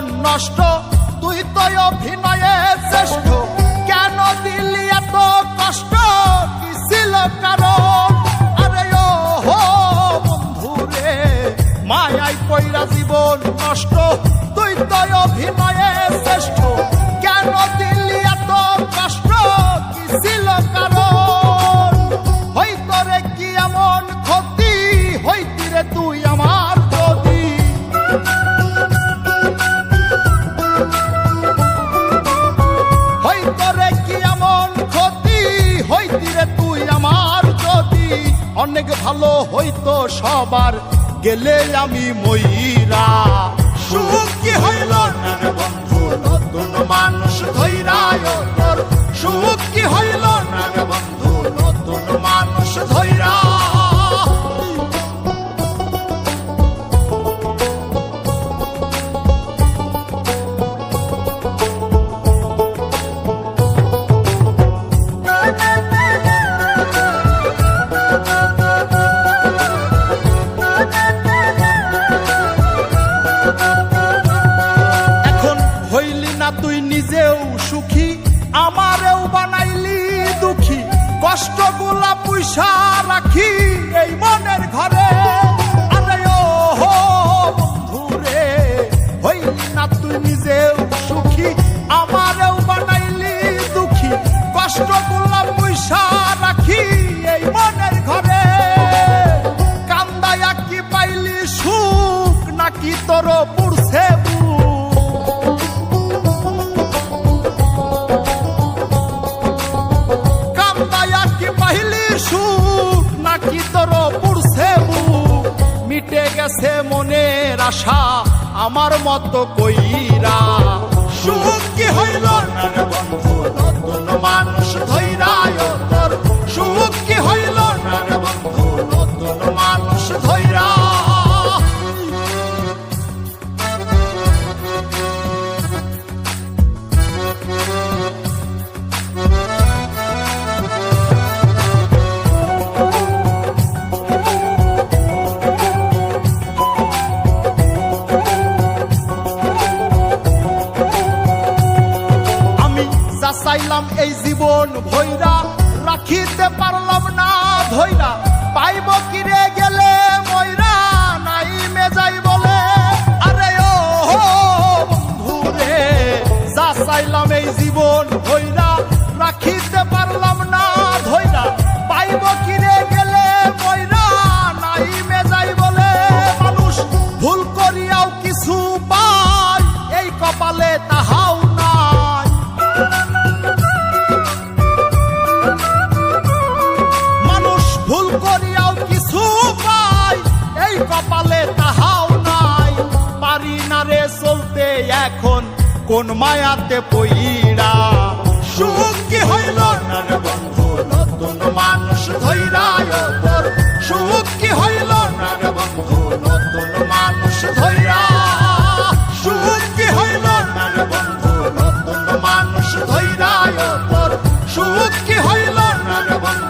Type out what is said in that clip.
জীবন নষ্ট, তুই তো অভিনয়ে শ্রেষ্ঠ, কেন দিলি এত কষ্ট, কি ছিল কারণ? আরে ও হো বন্ধু রে, মায়াই পয়রা জীবন নষ্ট, তুই তো অভিনয়ে শ্রেষ্ঠ, কেন দিলি এত কষ্ট, কি ছিল কারণ? হইতো রে কি এমন ক্ষতি, হইতি রে তুই আমার যদি, হইতো রে কি এমন ক্ষতি, হইতি রে তুই আমার যদি, অনেক ভালো হইতো সবার গেলে আমি ময়রা। সুখ কি হইল না রে বন্ধু নতুন মানুষ ধৈরায় তোর, সুখ কি হইল না রে বন্ধু নতুন মানুষ ধৈরা। তুই নিজেও সুখী, আমারেও বানাইলি দুঃখী, কষ্টগুলা পয়সা রাখি এই মনের ঘরে। আরে ও হো বন্ধু রে, হইলি না তুই নিজেও সুখী, আমারেও বানাইলি দুঃখী, কষ্টগুলা পয়সা রাখি এই মনের ঘরে। কান্দায়া কি পাইলি সুখ, নাকি তোর পুরছে সুখ, নাকি তোর পুরছে বুক? মিটে গেছে মনের আশা আমার মতো কইরা। সুখ কি হইল না রে বন্ধু নতুন মানুষ ধৈরায় তোর, সুখ কি হইল না রে বন্ধু নতুন মানুষ ধৈরা। চাইলাম এই জীবন ভৈরা, রাখিতে পারলাম না ধৈরা, পাইব কিরে গেলে ময়রা, নাই মেজাই বলে। আরে ও বন্ধু রে, যা চাইলাম এই জীবন ভৈরা, রাখিতে পারলাম না ধৈরা, পাইব কিরে গেলে ময়রা, নাই মেজাই বলে। মানুষ ভুল করিয়াও কিছু পায়, এই কপালে তাহাও নাই। ভুল করিয়াও কিছু পাই, এই কপালে তাহাও নাই। পারি না রে চলতে এখন কোন মায়াতে পইরা। সুখ কি হইল না রে বন্ধু নতুন মানুষ ধৈরায় তোর, সুখ কি হইল না রে বন্ধু নতুন মানুষ ধৈরা। সুখ কি হইল না রে বন্ধু নতুন মানুষ ধৈরায় তোর, সুখ কি হইল না রে বন্ধু